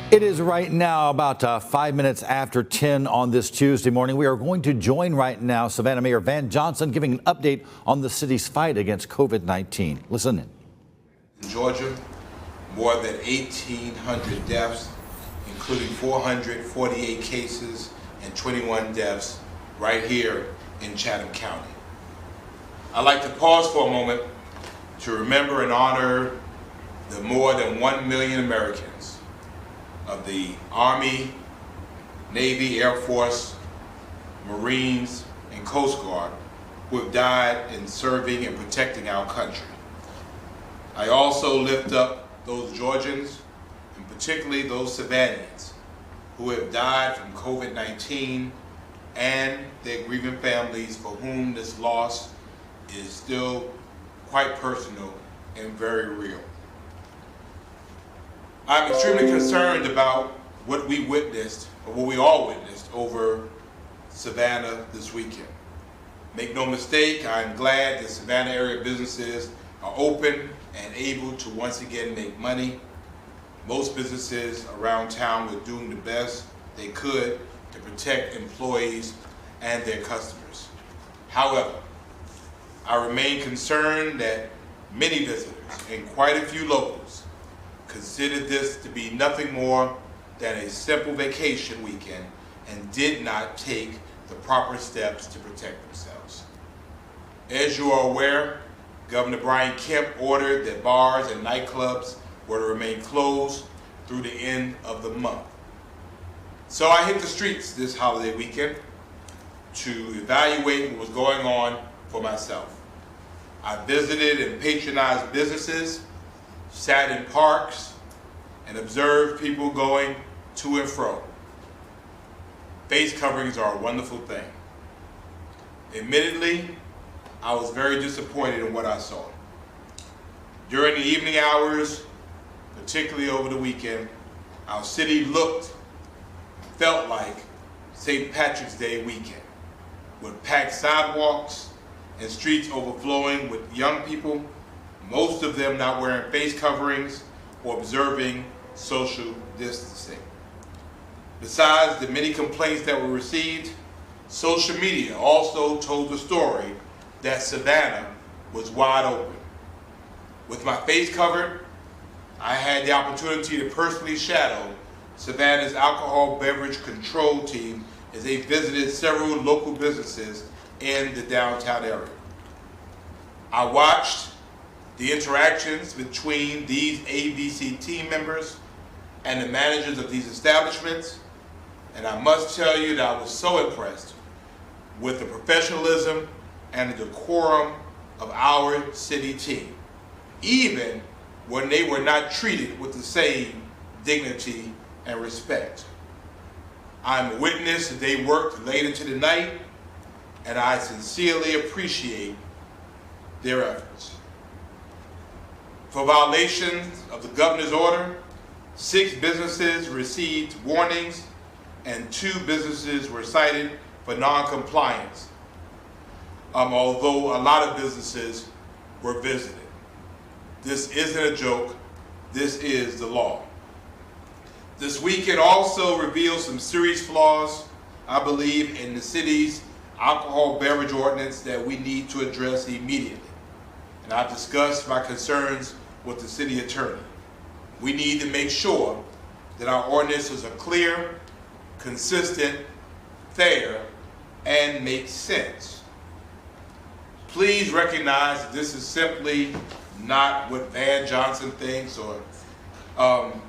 It is right now about 5 minutes after 10 on this Tuesday morning. We are going to join right now Savannah Mayor Van Johnson giving an update on the city's fight against COVID-19. Listen in. In Georgia, more than 1,800 deaths, including 448 cases and 21 deaths right here in Chatham County. I'd like to pause for a moment to remember and honor the more than 1 million Americans of the Army, Navy, Air Force, Marines, and Coast Guard who have died in serving and protecting our country. I also lift up those Georgians, and particularly those Savannahans, who have died from COVID-19 and their grieving families for whom this loss is still quite personal and very real. I'm extremely concerned about what we witnessed, or what we all witnessed over Savannah this weekend. Make no mistake, I'm glad that Savannah area businesses are open and able to once again make money. Most businesses around town were doing the best they could to protect employees and their customers. However, I remain concerned that many visitors and quite a few locals considered this to be nothing more than a simple vacation weekend and did not take the proper steps to protect themselves. As you are aware, Governor Brian Kemp ordered that bars and nightclubs were to remain closed through the end of the month. So I hit the streets this holiday weekend to evaluate what was going on for myself. I visited and patronized businesses, sat in parks, and observed people going to and fro. Face coverings are a wonderful thing. Admittedly, I was very disappointed in what I saw. During the evening hours, particularly over the weekend, our city felt like St. Patrick's Day weekend, with packed sidewalks and streets overflowing with young people, most of them not wearing face coverings or observing social distancing. Besides the many complaints that were received, social media also told the story that Savannah was wide open. With my face covered, I had the opportunity to personally shadow Savannah's alcohol beverage control team as they visited several local businesses in the downtown area. I watched the interactions between these ABC team members and the managers of these establishments, and I must tell you that I was so impressed with the professionalism and the decorum of our city team, even when they were not treated with the same dignity and respect. I'm a witness that they worked late into the night, and I sincerely appreciate their efforts. For violations of the governor's order, 6 businesses received warnings and 2 businesses were cited for non-compliance, although a lot of businesses were visited. This isn't a joke, this is the law. This weekend also revealed some serious flaws, I believe, in the city's alcohol beverage ordinance that we need to address immediately. And I've discussed my concerns with the city attorney. We need to make sure that our ordinances are clear, consistent, fair, and make sense. Please recognize that this is simply not what Van Johnson thinks, or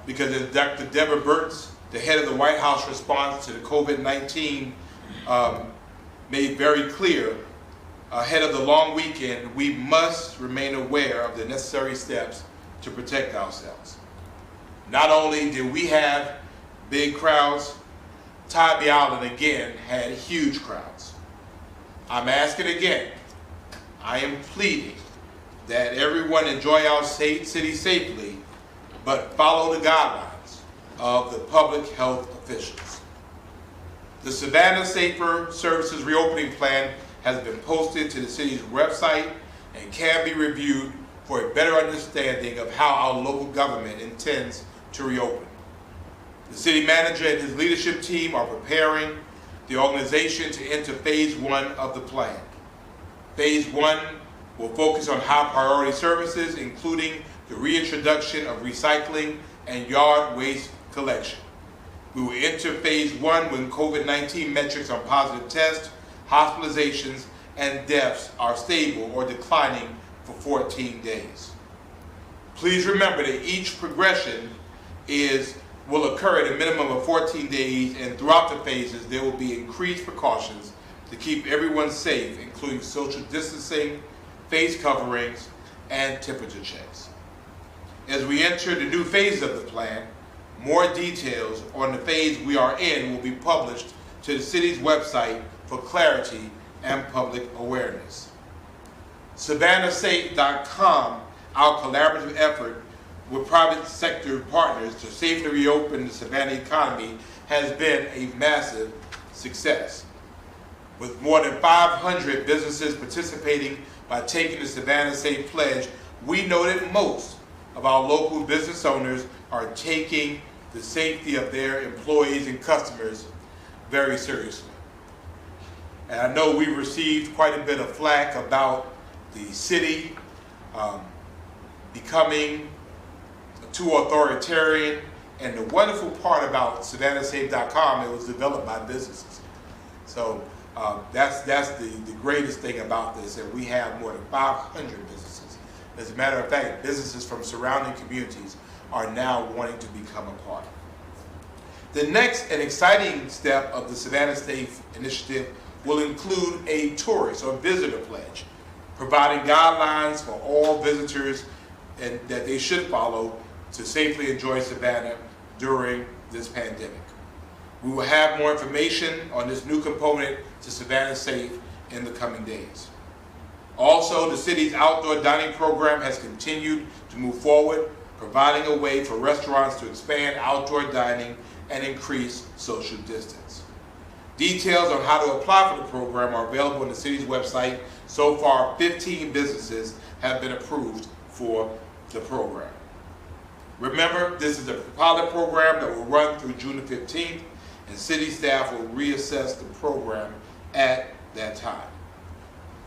because as Dr. Deborah Burtz, the head of the White House response to the COVID-19, made very clear, ahead of the long weekend, we must remain aware of the necessary steps to protect ourselves. Not only did we have big crowds, Tybee Island again had huge crowds. I'm asking again, I am pleading that everyone enjoy our city safely, but follow the guidelines of the public health officials. The Savannah Safer Services Reopening Plan has been posted to the city's website and can be reviewed for a better understanding of how our local government intends to reopen. The city manager and his leadership team are preparing the organization to enter phase 1 of the plan. Phase 1 will focus on high priority services, including the reintroduction of recycling and yard waste collection. We will enter phase 1 when COVID-19 metrics on positive tests, hospitalizations, and deaths are stable or declining for 14 days. Please remember that each progression will occur at a minimum of 14 days, and throughout the phases there will be increased precautions to keep everyone safe, including social distancing, face coverings, and temperature checks. As we enter the new phase of the plan, more details on the phase we are in will be published to the city's website for clarity and public awareness. SavannahSafe.com, our collaborative effort with private sector partners to safely reopen the Savannah economy, has been a massive success. With more than 500 businesses participating by taking the Savannah Safe Pledge, we know that most of our local business owners are taking the safety of their employees and customers very seriously. And I know we've received quite a bit of flack about the city becoming too authoritarian, and the wonderful part about SavannahSafe.com, it was developed by businesses. So that's the greatest thing about this, that we have more than 500 businesses. As a matter of fact, businesses from surrounding communities are now wanting to become a part. The next and exciting step of the Savannah Safe initiative will include a tourist or visitor pledge, providing guidelines for all visitors and that they should follow to safely enjoy Savannah during this pandemic. We will have more information on this new component to Savannah Safe in the coming days. Also, the city's outdoor dining program has continued to move forward, providing a way for restaurants to expand outdoor dining and increase social distance. Details on how to apply for the program are available on the city's website. So far, 15 businesses have been approved for the program. Remember, this is a pilot program that will run through June the 15th, and city staff will reassess the program at that time.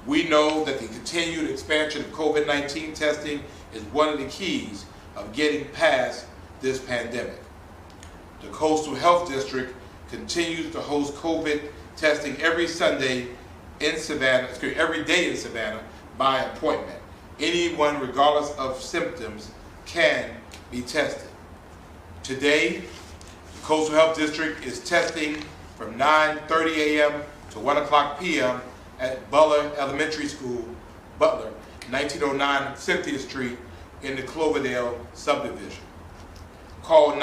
We know that the continued expansion of COVID-19 testing is one of the keys of getting past this pandemic. The Coastal Health District continues to host COVID testing every day in Savannah by appointment. Anyone, regardless of symptoms, can be tested. Today, the Coastal Health District is testing from 9:30 a.m. to 1 o'clock p.m. at Butler Elementary School, Butler, 1909 Cynthia Street in the Cloverdale subdivision. Call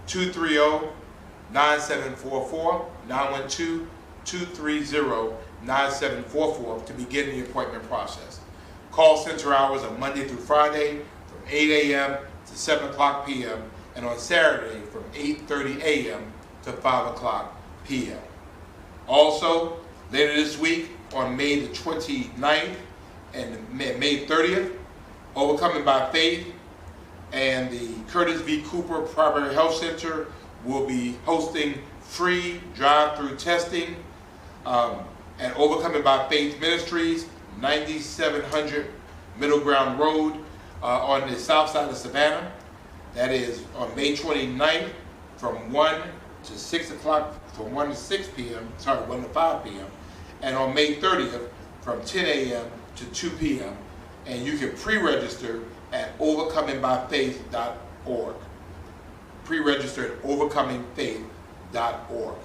912-230-9744, 912-230-9744 to begin the appointment process. Call center hours are Monday through Friday from 8 a.m. to 7 o'clock p.m. and on Saturday from 8:30 a.m. to 5 o'clock p.m. Also, later this week on May the 29th and May 30th, Overcoming by Faith and the Curtis V. Cooper Primary Health Center will be hosting free drive-through testing at Overcoming by Faith Ministries, 9700 Middle Ground Road on the south side of Savannah. That is on May 29th from 1 to 6 o'clock, from 1 to 6 p.m., 1 to 5 p.m., and on May 30th from 10 a.m. to 2 p.m., and you can pre-register at overcomingbyfaith.org. Pre-register at overcomingfaith.org.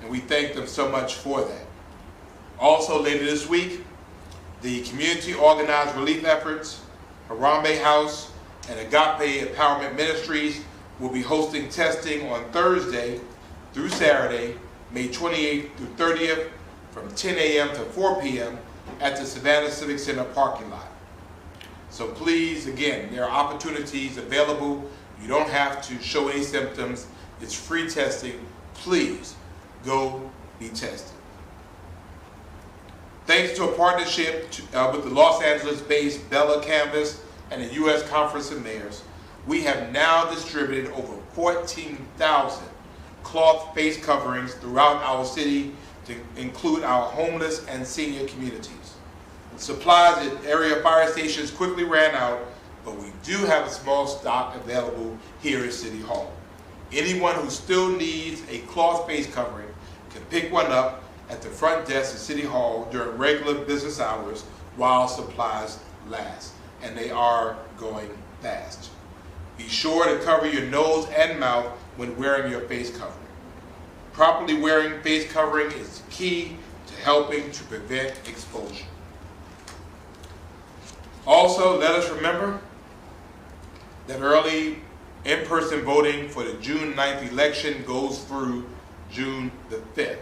And we thank them so much for that. Also later this week, the Community Organized Relief Efforts, Harambe House, and Agape Empowerment Ministries will be hosting testing on Thursday through Saturday, May 28th through 30th, from 10 a.m. to 4 p.m. at the Savannah Civic Center parking lot. So please, again, there are opportunities available. You don't have to show any symptoms. It's free testing. Please go be tested. Thanks to a partnership with the Los Angeles-based Bella Canvas and the U.S. Conference of Mayors, we have now distributed over 14,000 cloth face coverings throughout our city to include our homeless and senior communities. Supplies at area fire stations quickly ran out, but we do have a small stock available here at City Hall. Anyone who still needs a cloth face covering can pick one up at the front desk at City Hall during regular business hours while supplies last, and they are going fast. Be sure to cover your nose and mouth when wearing your face covering. Properly wearing face covering is key to helping to prevent exposure. Also, let us remember that early in-person voting for the June 9th election goes through June the 5th.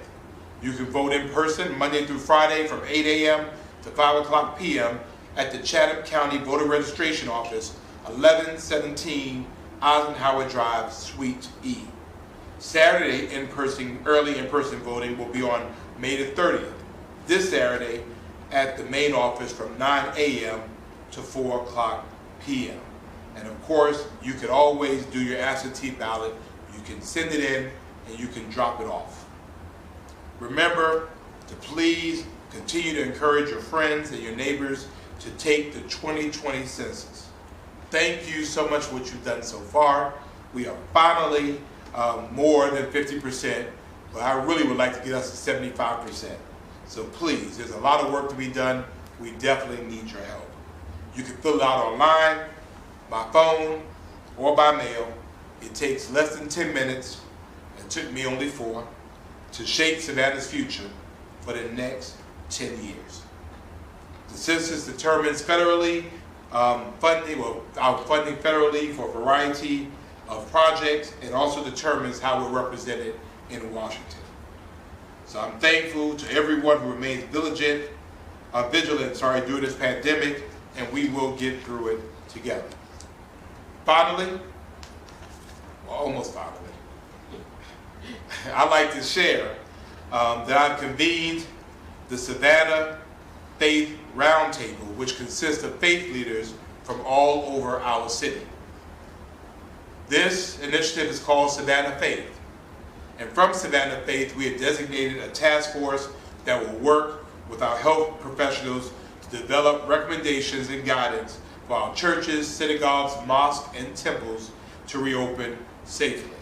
You can vote in person Monday through Friday from 8 a.m. to 5 o'clock p.m. at the Chatham County Voter Registration Office, 1117 Eisenhower Drive, Suite E. Saturday early in-person voting will be on May the 30th, this Saturday at the main office from 9 a.m. to 4 o'clock p.m. And of course, you can always do your absentee ballot. You can send it in and you can drop it off. Remember to please continue to encourage your friends and your neighbors to take the 2020 census. Thank you so much for what you've done so far. We are finally more than 50%, but I really would like to get us to 75%. So please, there's a lot of work to be done. We definitely need your help. You can fill it out online, by phone, or by mail. It takes less than 10 minutes. It took me only 4 to shape Savannah's future for the next 10 years. The census determines federally our funding federally for a variety of projects, and also determines how we're represented in Washington. So I'm thankful to everyone who remains vigilant during this pandemic, and we will get through it together. Finally, well, almost finally, I'd like to share that I've convened the Savannah Faith Roundtable, which consists of faith leaders from all over our city. This initiative is called Savannah Faith. And from Savannah Faith, we have designated a task force that will work with our health professionals to develop recommendations and guidance for our churches, synagogues, mosques, and temples to reopen safely.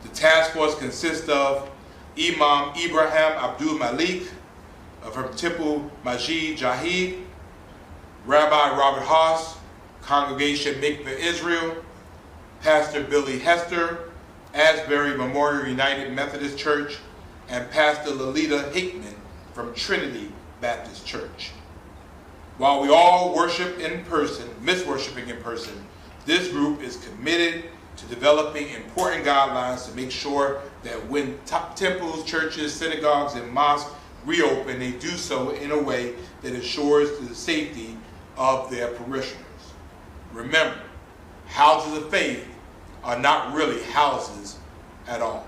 The task force consists of Imam Ibrahim Abdul Malik from Temple Masjid Jahid, Rabbi Robert Haas, Congregation Mikveh Israel, Pastor Billy Hester, Asbury Memorial United Methodist Church, and Pastor Lolita Hickman from Trinity Baptist Church. While we all worship in person, miss worshiping in person, this group is committed to developing important guidelines to make sure that when temples, churches, synagogues, and mosques reopen, they do so in a way that assures the safety of their parishioners. Remember, houses of faith are not really houses at all.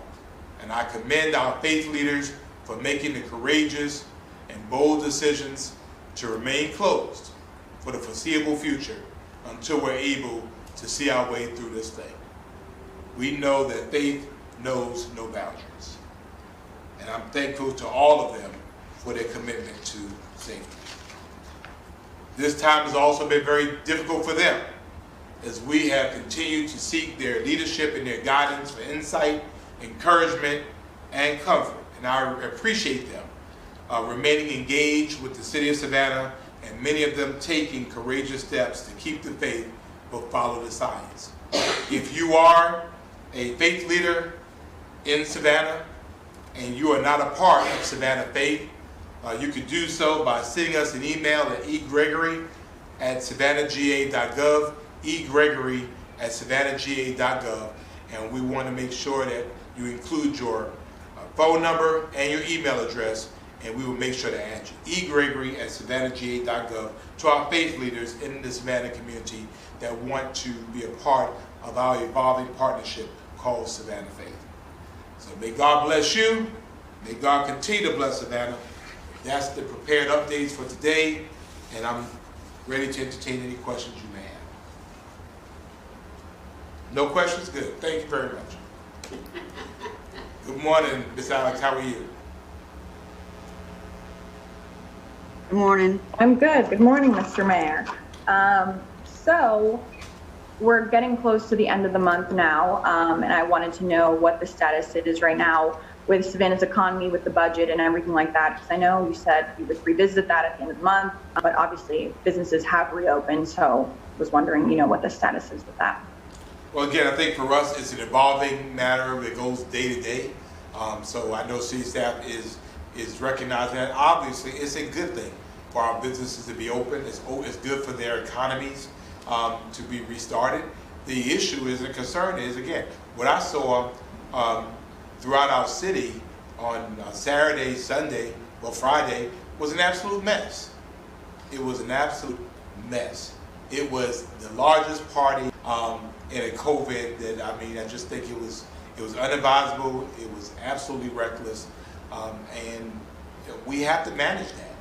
And I commend our faith leaders for making the courageous and bold decisions to remain closed for the foreseeable future until we're able to see our way through this thing. We know that faith knows no boundaries. And I'm thankful to all of them for their commitment to safety. This time has also been very difficult for them, as we have continued to seek their leadership and their guidance for insight, encouragement, and comfort. And I appreciate them remaining engaged with the city of Savannah, and many of them taking courageous steps to keep the faith but follow the science. If you are a faith leader in Savannah and you are not a part of Savannah Faith, you could do so by sending us an email at egregory@savannahga.gov, egregory@savannahga.gov, and we want to make sure that you include your phone number and your email address, and we will make sure to answer egregory@savannahga.gov to our faith leaders in the Savannah community that want to be a part of our evolving partnership called Savannah Faith. So may God bless you. May God continue to bless Savannah. That's the prepared updates for today, and I'm ready to entertain any questions you may have. No questions? Good. Thank you very much. Good morning, Ms. Alex. How are you? Good morning. I'm good. Good morning, Mr. Mayor. So we're getting close to the end of the month now, and I wanted to know what the status is right now with Savannah's economy, with the budget and everything like that, because I know you said you would revisit that at the end of the month, but obviously businesses have reopened, so I was wondering, what the status is with that. Well, again, I think for us, it's an evolving matter that goes day to day. So I know city staff is recognizing that. Obviously, it's a good thing for our businesses to be open. It's good for their economies to be restarted. The issue is, the concern is, again, what I saw throughout our city on Saturday, Sunday, well, Friday, was an absolute mess. It was an absolute mess. It was the largest party in a COVID that, I just think it was unadvisable. It was absolutely reckless. And we have to manage that.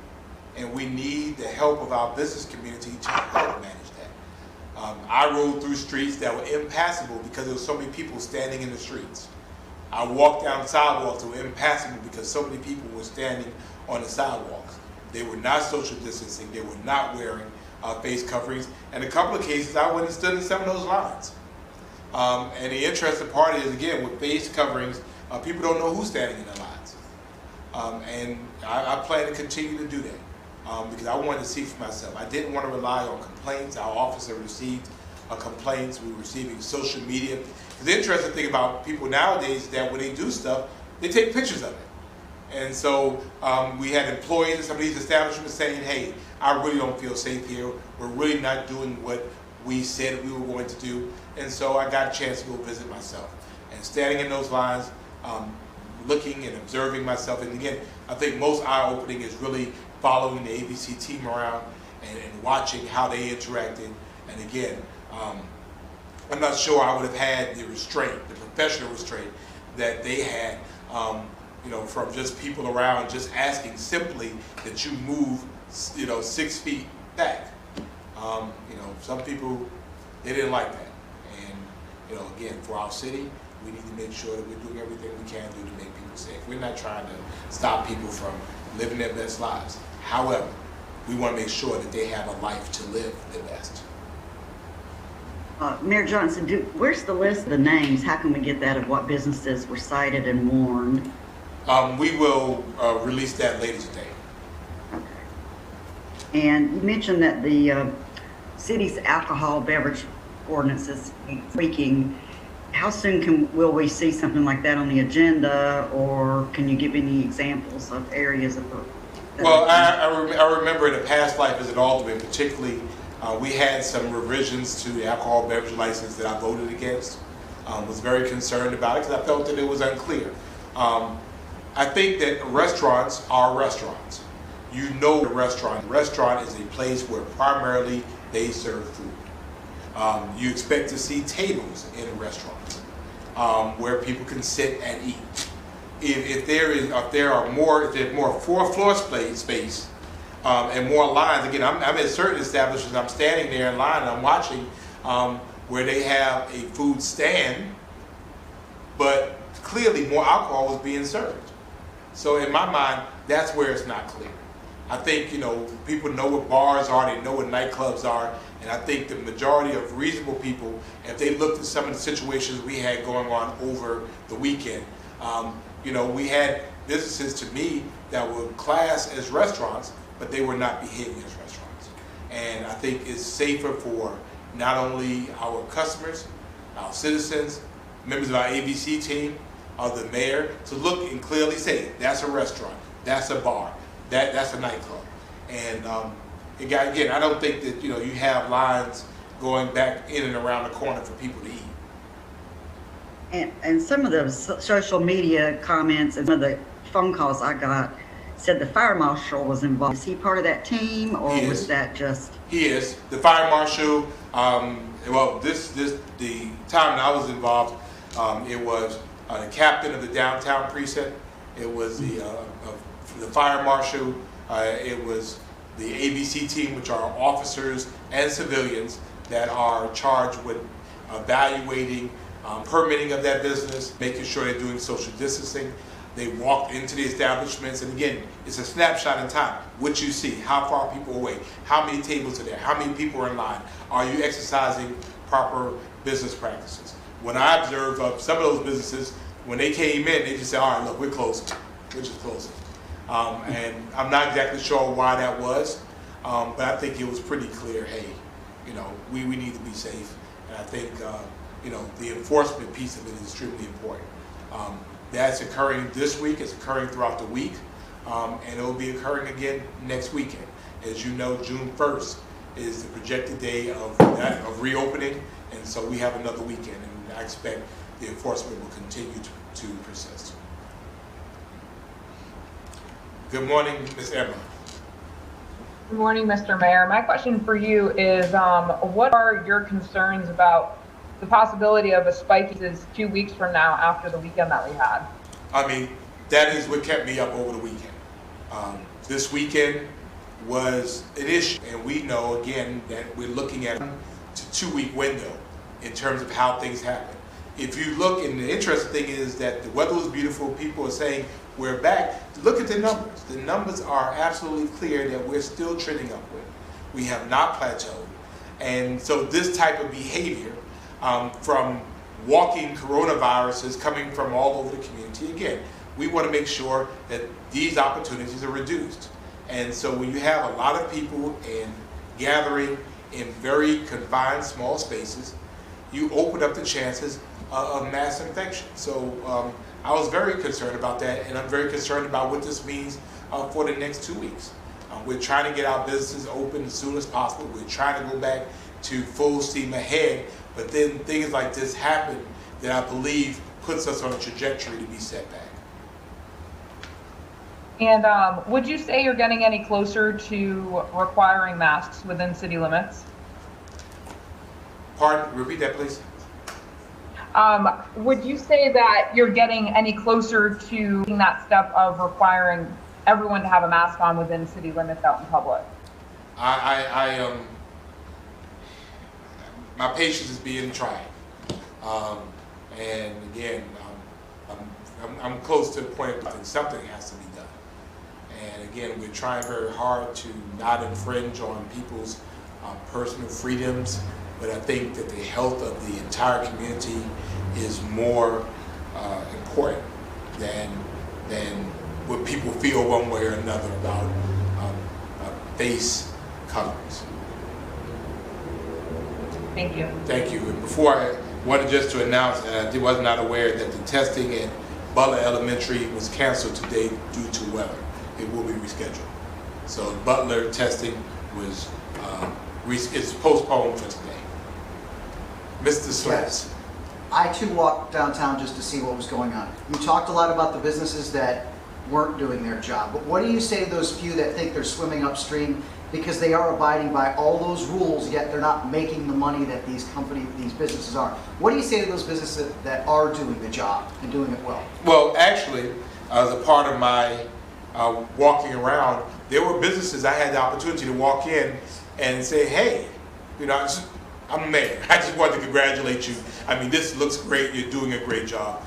And we need the help of our business community to help manage that. I rode through streets that were impassable because there were so many people standing in the streets. I walked down sidewalks that were impassable because so many people were standing on the sidewalks. They were not social distancing. They were not wearing face coverings. And in a couple of cases, I went and stood in some of those lines. And the interesting part is, again, with face coverings, people don't know who's standing in the lines. And I plan to continue to do that because I wanted to see for myself. I didn't want to rely on complaints. Our office had received complaints. We were receiving social media. The interesting thing about people nowadays is that when they do stuff, they take pictures of it. And so we had employees in some of these establishments saying, hey, I really don't feel safe here. We're really not doing what we said we were going to do. And so I got a chance to go visit myself. And standing in those lines, looking and observing myself. And again, I think most eye-opening is really following the ABC team around and watching how they interacted. And again, I'm not sure I would have had the restraint, the professional restraint that they had, from just people around just asking simply that you move, 6 feet back. Some people, they didn't like that. And, again, for our city, we need to make sure that we're doing everything we can do to make people safe. We're not trying to stop people from living their best lives. However, we want to make sure that they have a life to live their best. Mayor Johnson, where's the list of the names? How can we get that of what businesses were cited and warned? We will release that later today. Okay. And you mentioned that the city's alcohol beverage ordinance is tweaking. How soon will we see something like that on the agenda, or can you give any examples of areas of Well, I remember in a past life as an alderman, particularly, we had some revisions to the alcohol beverage license that I voted against. Was very concerned about it because I felt that it was unclear. I think that restaurants are restaurants. You know the restaurant. A restaurant is a place where primarily they serve food. You expect to see tables in restaurants where people can sit and eat. If there's more floor space and more lines, again, I'm at certain establishments, I'm standing there in line and I'm watching where they have a food stand, but clearly more alcohol was being served. So in my mind, that's where it's not clear. I think, people know what bars are, they know what nightclubs are, and I think the majority of reasonable people, if they looked at some of the situations we had going on over the weekend, we had businesses, to me, that were classed as restaurants, but they were not behaving as restaurants. And I think it's safer for not only our customers, our citizens, members of our ABC team, of the mayor, to look and clearly say, that's a restaurant, that's a bar, that's a nightclub. And again, I don't think that you have lines going back in and around the corner for people to eat. And some of the social media comments and some of the phone calls I got said the fire marshal was involved. Is he part of that team, or was that just? He is. The fire marshal, the time that I was involved, it was the captain of the downtown precinct. It was the fire marshal. It was the ABC team, which are officers and civilians that are charged with evaluating permitting of that business, making sure they're doing social distancing. They walk into the establishments, and again, it's a snapshot in time. What you see, how far people away, how many tables are there, how many people are in line, are you exercising proper business practices? When I observed some of those businesses, when they came in, they just said, all right, look, we're closing. We're just closing. And I'm not exactly sure why that was, but I think it was pretty clear, hey, we need to be safe. And I think, the enforcement piece of it is extremely important. That's occurring this week, it's occurring throughout the week, and it will be occurring again next weekend. As you know, June 1st is the projected day of reopening, and so we have another weekend, and I expect the enforcement will continue to persist. Good morning, Ms. Emma. Good morning, Mr. Mayor. My question for you is, what are your concerns about the possibility of a spike is 2 weeks from now after the weekend that we had? I mean, that is what kept me up over the weekend. This weekend was an issue, and we know, again, that we're looking at a 2-week window in terms of how things happen. If you look, and the interesting thing is that the weather was beautiful, people are saying we're back. Look at the numbers. The numbers are absolutely clear that we're still trending upward. We have not plateaued. And so this type of behavior from walking coronaviruses coming from all over the community, again, we want to make sure that these opportunities are reduced. And so when you have a lot of people and gathering in very confined small spaces, you open up the chances of mass infection. So I was very concerned about that, and I'm very concerned about what this means for the next 2 weeks. We're trying to get our businesses open as soon as possible. We're trying to go back to full steam ahead, but then things like this happen that I believe puts us on a trajectory to be set back. And would you say you're getting any closer to requiring masks within city limits? Pardon, repeat that, please. Would you say that you're getting any closer to taking that step of requiring everyone to have a mask on within city limits out in public? My patience is being tried, and again, I'm close to the point that something has to be done. And again, we're trying very hard to not infringe on people's personal freedoms, but I think that the health of the entire community is more important than what people feel one way or another about face coverings. Thank you. Thank you. And before, I wanted just to announce that I was not aware that the testing at Butler Elementary was canceled today due to weather. It will be rescheduled. So Butler testing was it's postponed for today. Mr. Sless. Yes. I too walked downtown just to see what was going on. You talked a lot about the businesses that weren't doing their job, but what do you say to those few that think they're swimming upstream because they are abiding by all those rules, yet they're not making the money that these businesses are? What do you say to those businesses that are doing the job and doing it well? Well, actually, as a part of my walking around, there were businesses I had the opportunity to walk in and say, hey, I'm mayor. I just wanted to congratulate you. I mean, this looks great. You're doing a great job.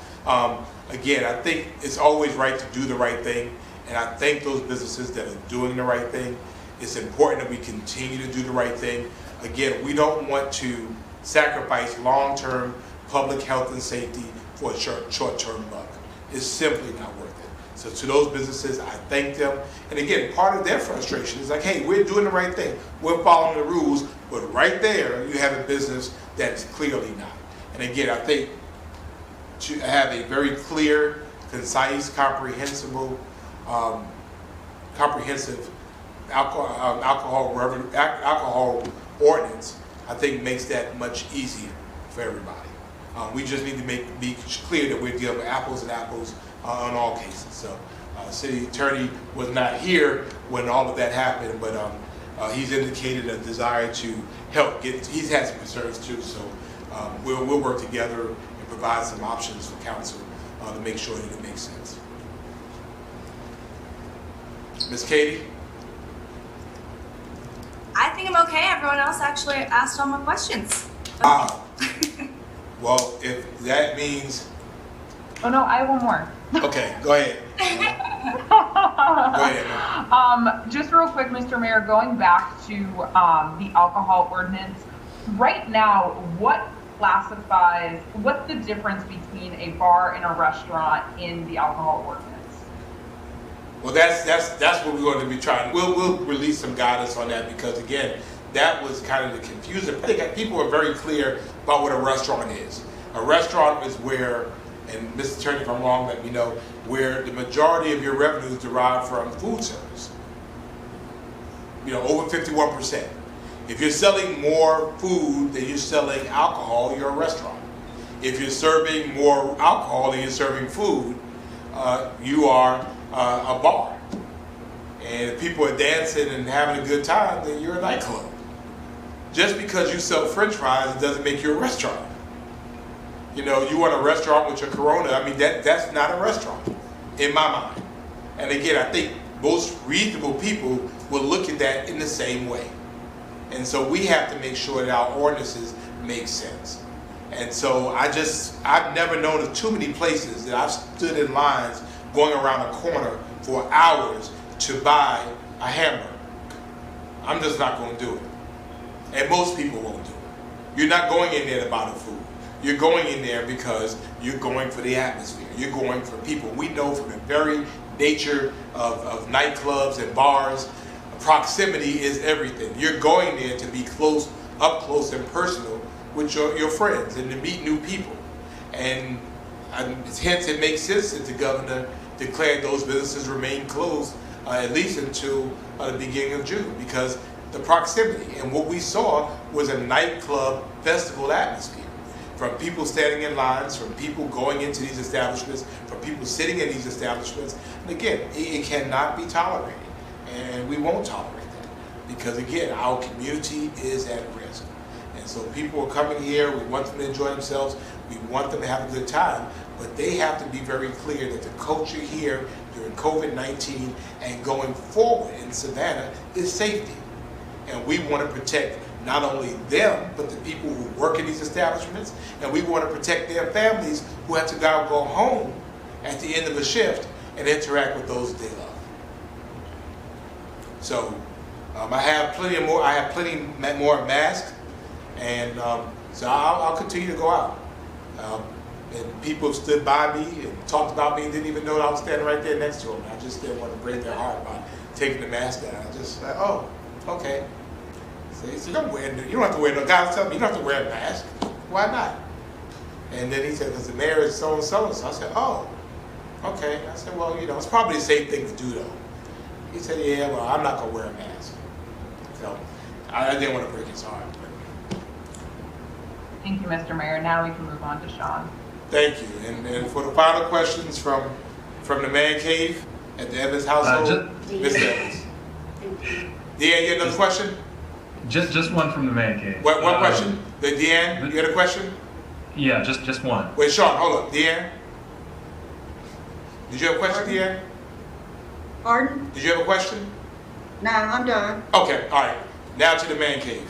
Again, I think it's always right to do the right thing, and I thank those businesses that are doing the right thing. It's important that we continue to do the right thing. Again, we don't want to sacrifice long-term public health and safety for a short-term buck. It's simply not worth it. So to those businesses, I thank them. And again, part of their frustration is like, hey, we're doing the right thing. We're following the rules, but right there, you have a business that's clearly not. And again, I think to have a very clear, concise, comprehensive alcohol ordinance, I think makes that much easier for everybody. We just need to be clear that we're dealing with apples and apples on all cases. So, city attorney was not here when all of that happened, but he's indicated a desire to help get. He's had some concerns too, so we'll work together and provide some options for council to make sure that it makes sense. Ms. Katie? I think I'm okay. Everyone else actually asked all my questions. Wow. Well, if that means, Oh no, I have one more. okay, go ahead. Go ahead, man. Just real quick, Mr. Mayor, going back to the alcohol ordinance, right now, what's the difference between a bar and a restaurant in the alcohol ordinance? Well, that's what we're going to be trying. We'll release some guidance on that, because again, that was kind of the confusion. I think people are very clear about what a restaurant is. A restaurant is where, and Mr. Attorney, if I'm wrong, let me know, where the majority of your revenue is derived from food service. You know, over 51%. If you're selling more food than you're selling alcohol, you're a restaurant. If you're serving more alcohol than you're serving food, you are a bar. And if people are dancing and having a good time, then you're a nightclub. Just because you sell French fries, it doesn't make you a restaurant. You know, you want a restaurant with your Corona, I mean, that's not a restaurant, in my mind. And again, I think most reasonable people will look at that in the same way. And so we have to make sure that our ordinances make sense. And so I've never known of too many places that I've stood in lines going around a corner for hours to buy a hamburger. I'm just not going to do it. And most people won't do it. You're not going in there to buy the food. You're going in there because you're going for the atmosphere. You're going for people. We know from the very nature of nightclubs and bars, proximity is everything. You're going there to be up close and personal with your friends and to meet new people. And hence it makes sense that the governor declared those businesses remain closed at least until the beginning of June, because the proximity. And what we saw was a nightclub festival atmosphere. From people standing in lines, from people going into these establishments, from people sitting in these establishments. And again, it cannot be tolerated. And we won't tolerate that. Because again, our community is at risk. And so people are coming here, we want them to enjoy themselves, we want them to have a good time, but they have to be very clear that the culture here during COVID-19 and going forward in Savannah is safety. And we want to protect not only them, but the people who work in these establishments, and we want to protect their families who have to go home at the end of a shift and interact with those they love. So I have plenty more masks, and so I'll continue to go out. And people stood by me and talked about me and didn't even know that I was standing right there next to them. I just didn't want to break their heart by taking the mask down. I just like, oh, okay. So you don't have to wear no, guys tell me you don't have to wear a mask. Why not? And then he said, because the mayor is so and so. So I said, oh, okay. I said, well, you know, it's probably the safe thing to do though. He said, yeah, well, I'm not going to wear a mask. So I didn't want to break his heart. But. Thank you, Mr. Mayor. Now we can move on to Sean. Thank you. And for the final questions from the man cave at the Evans household, Mr. Evans. Deanne, you had another question? Just one from the man cave. One question. Deanne, you had a question? Yeah, just one. Wait, Sean, hold up. Deanne? Did you have a question, Deanne? Pardon? Did you have a question? No, I'm done. Okay, all right. Now to the man cave.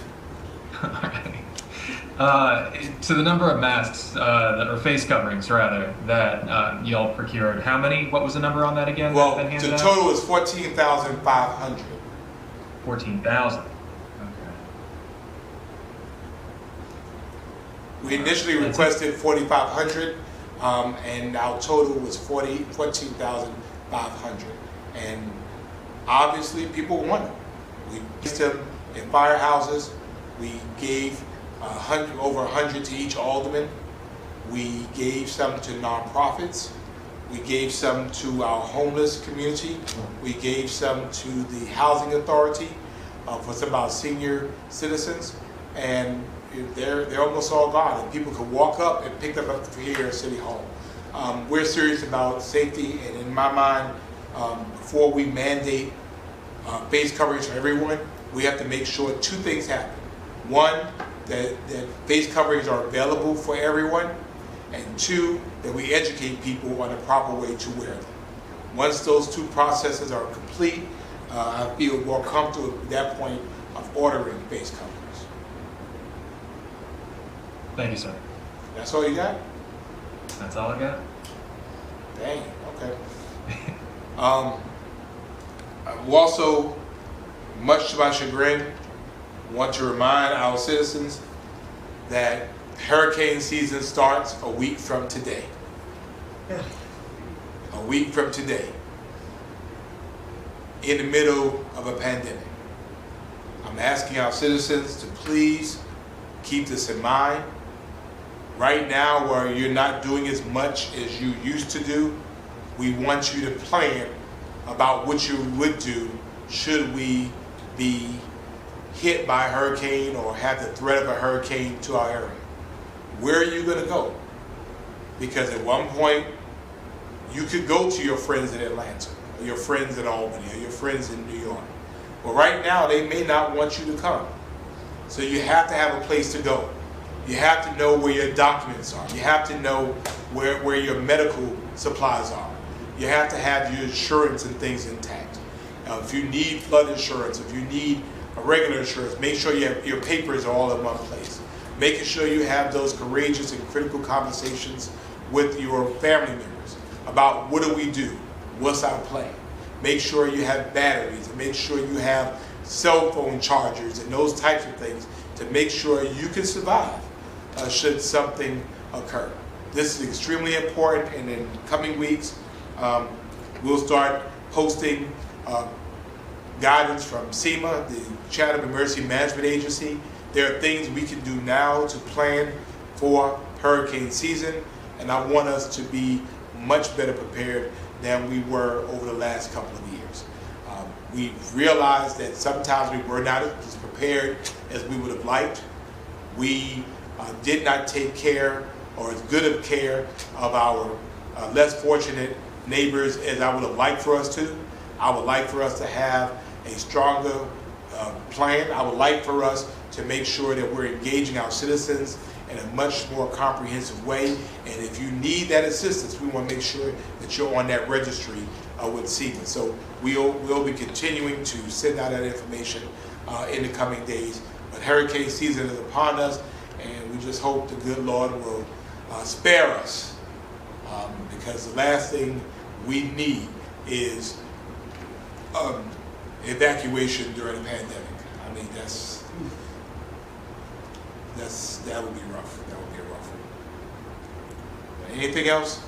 To the number of masks, or face coverings rather, that y'all procured, how many? What was the number on that again? Well, that handed the out? total is 14,500. 14,000. Okay. We initially requested 4,500, and our total was 14,500. And obviously, people want them. We placed them in firehouses. We gave over 100 to each alderman. We gave some to nonprofits. We gave some to our homeless community. We gave some to the housing authority for some of our senior citizens. And they're almost all gone. And people can walk up and pick them up here at City Hall. We're serious about safety, and in my mind, before we mandate face coverings for everyone, we have to make sure two things happen. One, that face coverings are available for everyone, and two, that we educate people on the proper way to wear them. Once those two processes are complete, I feel more comfortable at that point of ordering face coverings. Thank you, sir. That's all you got? That's all I got. Dang, okay. We also, much to my chagrin, want to remind our citizens that hurricane season starts a week from today. A week from today. In the middle of a pandemic. I'm asking our citizens to please keep this in mind. Right now, where you're not doing as much as you used to do, we want you to plan about what you would do should we be hit by a hurricane or have the threat of a hurricane to our area. Where are you going to go? Because at one point, you could go to your friends in Atlanta, or your friends in Albany, or your friends in New York. But right now, they may not want you to come. So you have to have a place to go. You have to know where your documents are. You have to know where your medical supplies are. You have to have your insurance and things intact. If you need flood insurance, if you need a regular insurance, make sure your papers are all in one place. Making sure you have those courageous and critical conversations with your family members about what do we do, what's our plan. Make sure you have batteries, and make sure you have cell phone chargers and those types of things to make sure you can survive should something occur. This is extremely important, and in coming weeks, we'll start posting guidance from SEMA, the Chatham Emergency Management Agency. There are things we can do now to plan for hurricane season, and I want us to be much better prepared than we were over the last couple of years. We realized that sometimes we were not as prepared as we would have liked. We did not take care or as good of care of our less fortunate neighbors as I would have liked for us to. I would like for us to have a stronger plan. I would like for us to make sure that we're engaging our citizens in a much more comprehensive way. And if you need that assistance, we want to make sure that you're on that registry with SEMA. So we'll be continuing to send out that information in the coming days. But hurricane season is upon us, and we just hope the good Lord will spare us, because the last thing we need is evacuation during a pandemic. I mean, that would be rough. That would be a rough one. Anything else?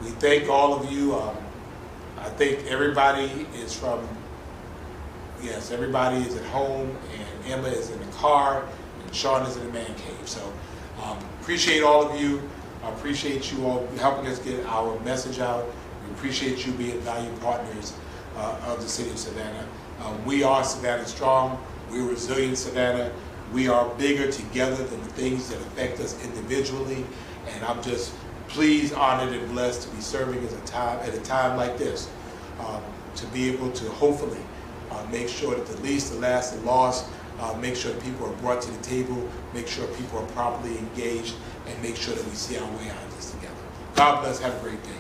We thank all of you. I think everybody is everybody is at home, and Emma is in the car, and Sean is in the man cave. So appreciate all of you. I appreciate you all helping us get our message out. We appreciate you being valued partners of the city of Savannah. We are Savannah Strong. We're Resilient Savannah. We are bigger together than the things that affect us individually. And I'm just pleased, honored, and blessed to be serving at a time like this, to be able to hopefully make sure that the least, the last, the lost, make sure that people are brought to the table, make sure people are properly engaged, and make sure that we see our way out of this together. God bless. Have a great day.